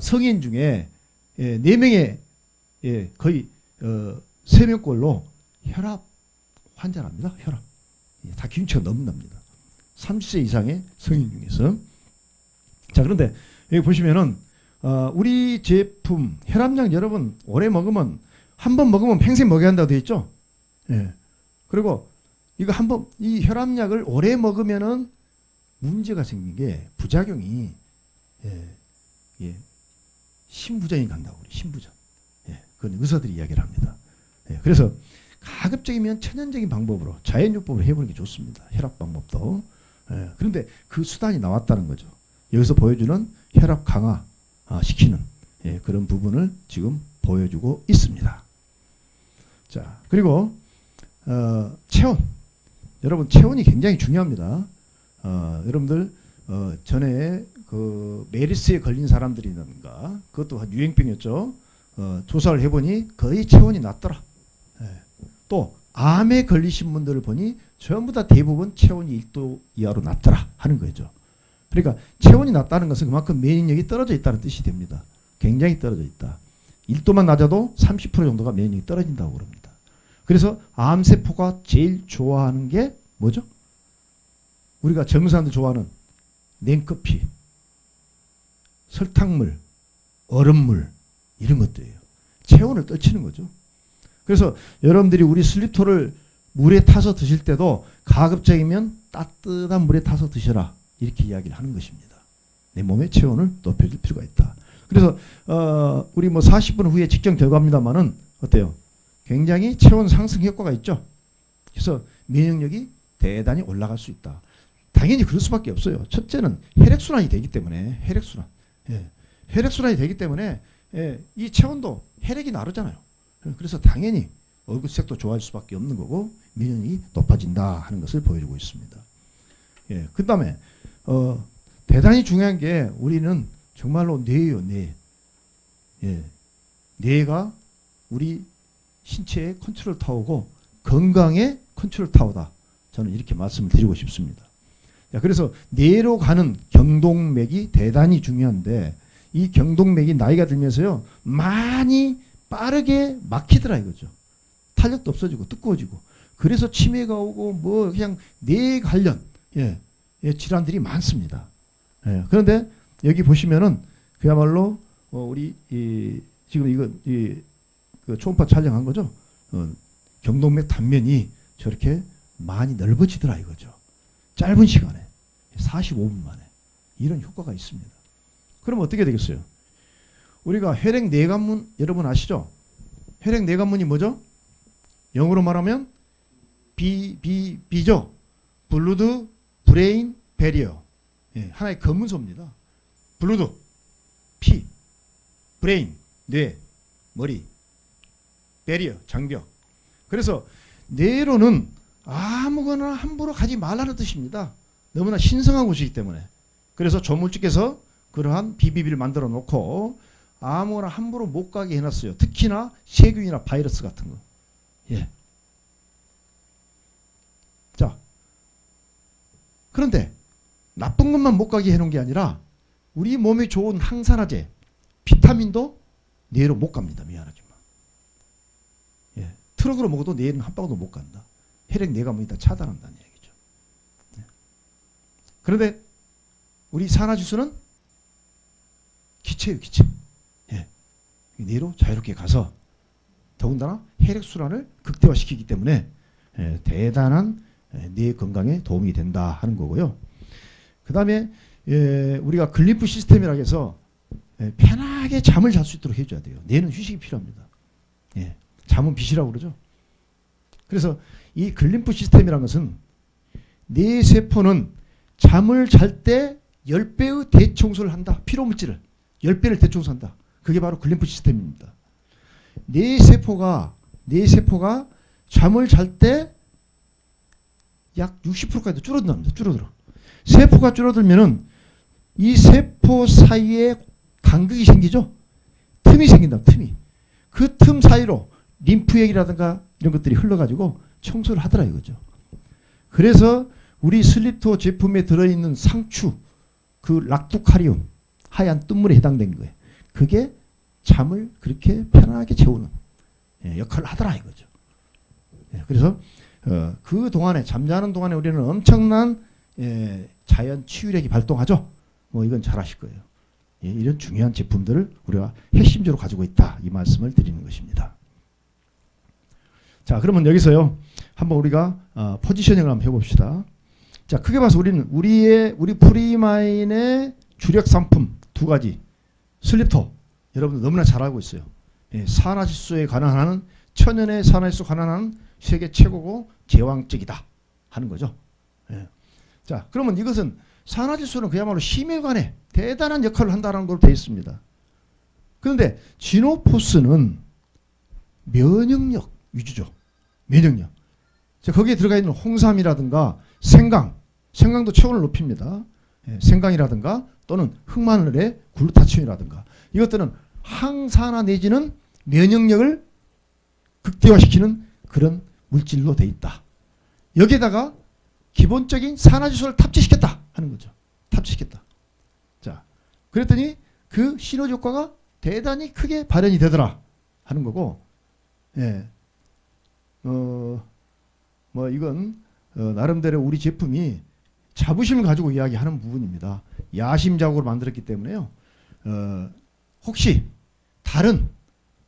S1: 성인 중에 4명의 거의 3명꼴로 혈압 환자랍니다. 혈압. 다 기준치가 넘는답니다. 30세 이상의 성인 중에서. 자, 그런데 여기 보시면은 우리 제품 혈압약 여러분 오래 먹으면 한 번 먹으면 평생 먹여야 한다고 되어 있죠. 예. 그리고 이거 한번 이 혈압약을 오래 먹으면은 문제가 생긴 게 부작용이 심부전이 간다고 그래요. 심부전. 그건 의사들이 이야기를 합니다. 그래서 가급적이면 천연적인 방법으로 자연요법으로 해보는 게 좋습니다. 혈압 방법도. 그런데 그 수단이 나왔다는 거죠. 여기서 보여주는 혈압 강화 시키는 그런 부분을 지금 보여주고 있습니다. 자, 그리고 체온. 여러분 체온이 굉장히 중요합니다. 여러분들 전에 그 메르스에 걸린 사람들이든가 그것도 유행병이었죠. 조사를 해보니 거의 체온이 낮더라. 또 암에 걸리신 분들을 보니 전부 다 대부분 체온이 1도 이하로 낮더라 하는 거죠. 그러니까 체온이 낮다는 것은 그만큼免疫力이 떨어져 있다는 뜻이 됩니다. 굉장히 떨어져 있다. 1도만 낮아도 30% 정도가免疫力이 떨어진다고 그럽니다. 그래서 암세포가 제일 좋아하는 게 뭐죠? 우리가 젊은 사람들 좋아하는 냉커피, 설탕물, 얼음물 이런 것들이에요. 체온을 떨치는 거죠. 그래서 여러분들이 우리 슬립토를 물에 타서 드실 때도 가급적이면 따뜻한 물에 타서 드셔라 이렇게 이야기를 하는 것입니다. 내 몸의 체온을 높여줄 필요가 있다. 그래서 우리 뭐 40분 후에 측정 결과입니다만은 어때요? 굉장히 체온 상승 효과가 있죠. 그래서 면역력이 대단히 올라갈 수 있다. 당연히 그럴 수밖에 없어요. 첫째는 혈액순환이 되기 때문에 혈액순환. 예. 혈액순환이 되기 때문에 이 체온도 혈액이 나르잖아요. 그래서 당연히 얼굴색도 좋아질 수밖에 없는 거고 면역력이 높아진다 하는 것을 보여주고 있습니다. 예. 그 다음에 대단히 중요한 게 우리는 정말로 뇌예요. 뇌. 예. 뇌가 우리 신체의 컨트롤 타워고 건강의 컨트롤 타워다. 저는 이렇게 말씀을 드리고 싶습니다. 자, 그래서 뇌로 가는 경동맥이 대단히 중요한데 이 경동맥이 나이가 들면서요 많이 빠르게 막히더라 이거죠. 탄력도 없어지고 두꺼워지고 그래서 치매가 오고 뭐 그냥 뇌 관련 질환들이 많습니다. 예, 그런데 여기 보시면은 그야말로 우리 지금 이거 그 초음파 촬영한 거죠. 경동맥 단면이 저렇게 많이 넓어지더라 이거죠. 짧은 시간에 45분 만에 이런 효과가 있습니다. 그럼 어떻게 되겠어요? 우리가 혈액 내관문 여러분 아시죠? 혈액 내관문이 뭐죠? 영어로 말하면 B죠. 블루드 브레인 베리어. 예, 하나의 검문소입니다. 블루드 피, 브레인 뇌, 머리, 베리어 장벽. 그래서 뇌로는 아무거나 함부로 가지 말라는 뜻입니다. 너무나 신성한 곳이기 때문에. 그래서 조물주께서 그러한 비비비를 만들어 놓고 아무거나 함부로 못 가게 해놨어요. 특히나 세균이나 바이러스 같은 거. 예. 자, 그런데 나쁜 것만 못 가게 해놓은 게 아니라 우리 몸에 좋은 항산화제, 비타민도 뇌로 못 갑니다. 미안하지만. 예. 트럭으로 먹어도 뇌는 한 방울도 못 간다. 혈액 내관문이 다 차단한다는 얘기죠. 예. 그런데 우리 산화지수는 기체예요, 기체. 예. 뇌로 자유롭게 가서 더군다나 혈액순환을 극대화시키기 때문에 대단한 뇌 건강에 도움이 된다 하는 거고요. 그 다음에 우리가 글림프 시스템이라고 해서 편하게 잠을 잘 수 있도록 해줘야 돼요. 뇌는 휴식이 필요합니다. 예. 잠은 빛이라고 그러죠. 그래서 이 글림프 시스템이라는 것은 뇌 세포는 잠을 잘 때 10배의 대청소를 한다. 피로물질을 10배를 대청소한다. 그게 바로 글림프 시스템입니다. 뇌 세포가 잠을 잘 때 약 60%까지 줄어든답니다. 줄어들어. 세포가 줄어들면은 이 세포 사이에 간극이 생기죠. 틈이 생긴다. 틈이. 그 틈 사이로 림프액이라든가 이런 것들이 흘러가지고 청소를 하더라 이거죠. 그래서 우리 슬립토 제품에 들어있는 상추, 그 락토카리움, 하얀 뜬물에 해당된 거예요. 그게 잠을 그렇게 편안하게 재우는 역할을 하더라 이거죠. 그래서 그 동안에 잠자는 동안에 우리는 엄청난 자연 치유력이 발동하죠. 뭐 이건 잘 아실 거예요. 이런 중요한 제품들을 우리가 핵심적으로 가지고 있다 이 말씀을 드리는 것입니다. 자, 그러면 여기서요 한번 우리가 포지셔닝을 한번 해봅시다. 자, 크게 봐서 우리는 우리 프리마인의 주력 상품 두 가지 슬립토 여러분들 너무나 잘 알고 있어요. 산화지수에 관한하는 천연의 산화지수 관한하는 세계 최고고 제왕적이다 하는 거죠. 자, 그러면 이것은 산화지수는 그야말로 심혈관에 대단한 역할을 한다는 걸로 되어 있습니다. 그런데 지노포스는 면역력 위주죠. 면역력. 자, 거기에 들어가 있는 홍삼이라든가 생강도 체온을 높입니다. 생강이라든가 또는 흑마늘의 글루타치온이라든가 이것들은 항산화 내지는 면역력을 극대화시키는 그런 물질로 되어 있다. 여기에다가 기본적인 산화지수를 탑재시켰다 하는 거죠. 탑재시켰다. 자, 그랬더니 그 시너지 효과가 대단히 크게 발현이 되더라 하는 거고, 뭐 이건 나름대로 우리 제품이 자부심을 가지고 이야기하는 부분입니다. 야심작으로 만들었기 때문에요. 혹시 다른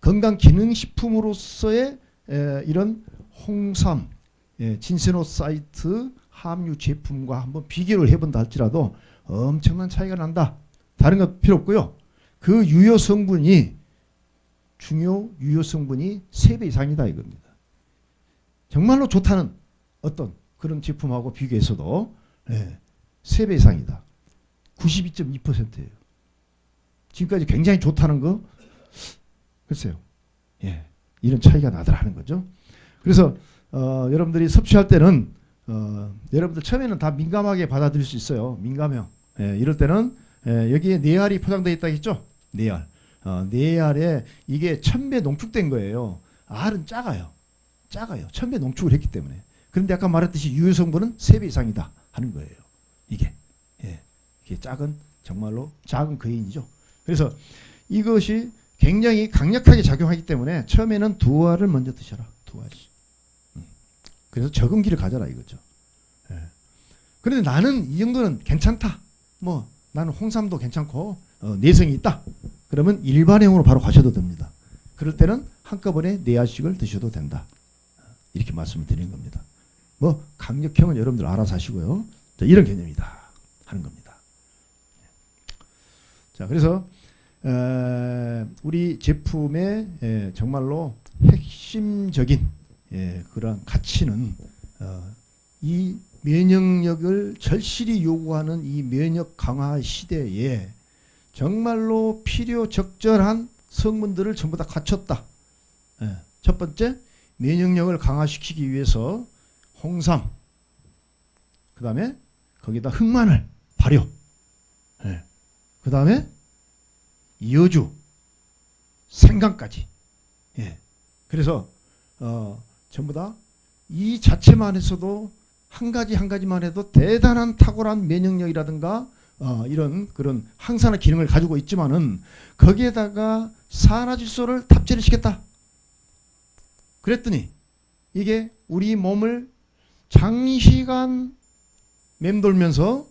S1: 건강기능식품으로서의 이런 홍삼, 진세노사이트 함유 제품과 한번 비교를 해본다 할지라도 엄청난 차이가 난다. 다른 것 필요 없고요. 그 유효 성분이 중요 유효 성분이 3배 이상이다 이겁니다. 정말로 좋다는 어떤 그런 제품하고 비교해서도 3배 이상이다. 92.2%예요. 지금까지 굉장히 좋다는 거 글쎄요. 이런 차이가 나더라는 거죠. 그래서 여러분들이 섭취할 때는 여러분들 처음에는 다 민감하게 받아들일 수 있어요. 민감형. 이럴 때는 여기에 뇌알이 포장되어 있다 했죠. 뇌알. 뇌알에 이게 1000배 농축된 거예요. 알은 작아요. 1000배 농축을 했기 때문에. 그런데 아까 말했듯이 유효 성분은 3배 이상이다 하는 거예요. 이게 작은 정말로 작은 거인이죠. 그래서 이것이 굉장히 강력하게 작용하기 때문에 처음에는 2알을 먼저 드셔라. 2알씩. 그래서 적응기를 가져라 이거죠. 그런데 나는 이 정도는 괜찮다. 뭐 나는 홍삼도 괜찮고 내성이 있다. 그러면 일반형으로 바로 가셔도 됩니다. 그럴 때는 한꺼번에 4알씩을 드셔도 된다. 이렇게 말씀을 드리는 겁니다. 뭐 강력형은 여러분들 알아서 하시고요. 자, 이런 개념이다 하는 겁니다. 자, 그래서 우리 제품의 정말로 핵심적인 그러한 가치는 이 면역력을 절실히 요구하는 이 면역 강화 시대에 정말로 필요 적절한 성분들을 전부 다 갖췄다. 첫 번째, 면역력을 강화시키기 위해서 홍삼, 그 다음에 거기다 흑마늘 발효, 그 다음에 여주, 생강까지. 그래서 전부 다 이 자체만 해서도 한 가지만 해도 대단한 탁월한 면역력이라든가 이런 그런 항산화 기능을 가지고 있지만은 거기에다가 산화질소를 탑재를 시켰다. 그랬더니 이게 우리 몸을 장시간 맴돌면서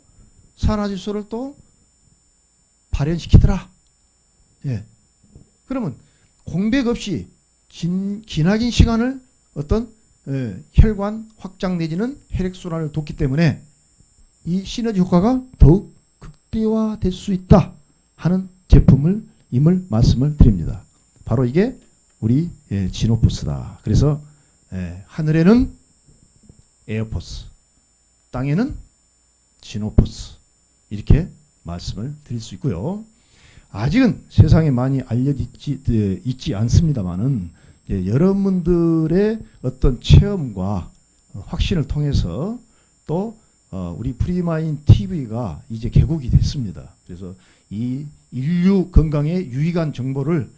S1: 산화질소를 또 발현시키더라. 그러면 공백 없이 기나긴 시간을 어떤 혈관 확장 내지는 혈액순환을 돕기 때문에 이 시너지 효과가 더욱 극대화될 수 있다 하는 제품을 임을 말씀을 드립니다. 바로 이게 우리 지노포스다. 그래서 하늘에는 에어포스, 땅에는 지노포스 이렇게 말씀을 드릴 수 있고요. 아직은 세상에 많이 있지 않습니다만은 여러분들의 어떤 체험과 확신을 통해서 또 우리 프리마인 TV가 이제 개국이 됐습니다. 그래서 이 인류 건강에 유익한 정보를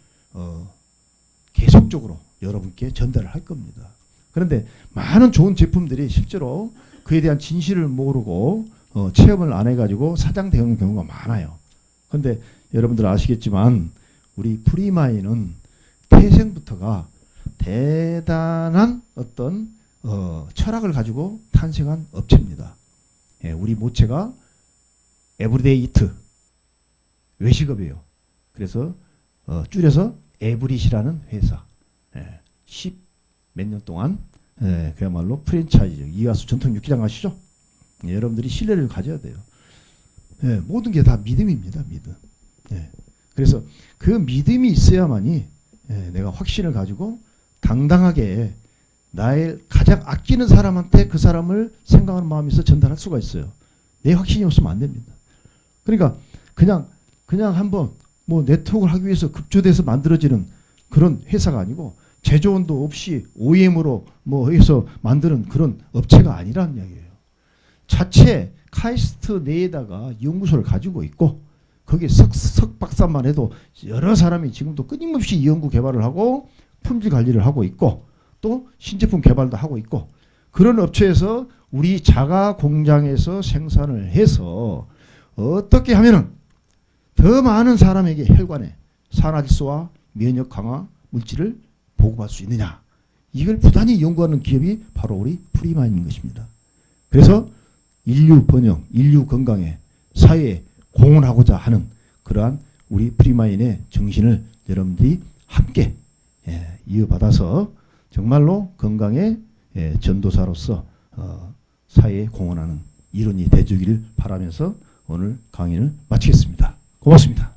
S1: 계속적으로 여러분께 전달을 할 겁니다. 그런데 많은 좋은 제품들이 실제로 그에 대한 진실을 모르고 체험을 안 해가지고 사장되는 경우가 많아요. 그런데 여러분들 아시겠지만 우리 프리마인은 태생부터가 대단한 어떤 철학을 가지고 탄생한 업체입니다. 우리 모체가 에브리데이 이트 외식업이에요. 그래서 줄여서 에브릿이라는 회사 10 몇 년 동안 그야말로 프랜차이즈 이하수 전통 육개장 아시죠? 여러분들이 신뢰를 가져야 돼요. 모든 게 다 믿음입니다. 믿음. 그래서 그 믿음이 있어야만이 내가 확신을 가지고 당당하게 나의 가장 아끼는 사람한테 그 사람을 생각하는 마음에서 전달할 수가 있어요. 내 확신이 없으면 안 됩니다. 그러니까 그냥 한번 뭐 네트워크를 하기 위해서 급조돼서 만들어지는 그런 회사가 아니고 제조원도 없이 OEM으로 뭐 해서 만드는 그런 업체가 아니라는 이야기예요. 자체 카이스트 내에다가 연구소를 가지고 있고 거기에 석박사만 해도 여러 사람이 지금도 끊임없이 연구 개발을 하고 품질 관리를 하고 있고 또 신제품 개발도 하고 있고 그런 업체에서 우리 자가 공장에서 생산을 해서 어떻게 하면은 더 많은 사람에게 혈관에 산화질소와 면역 강화 물질을 보급할 수 있느냐 이걸 부단히 연구하는 기업이 바로 우리 프리마인인 것입니다. 그래서 인류 번영, 인류 건강에 사회에 공헌하고자 하는 그러한 우리 프리마인의 정신을 여러분들이 함께 이어받아서 정말로 건강의 전도사로서 사회에 공헌하는 일원이 되주기를 바라면서 오늘 강의를 마치겠습니다. 고맙습니다.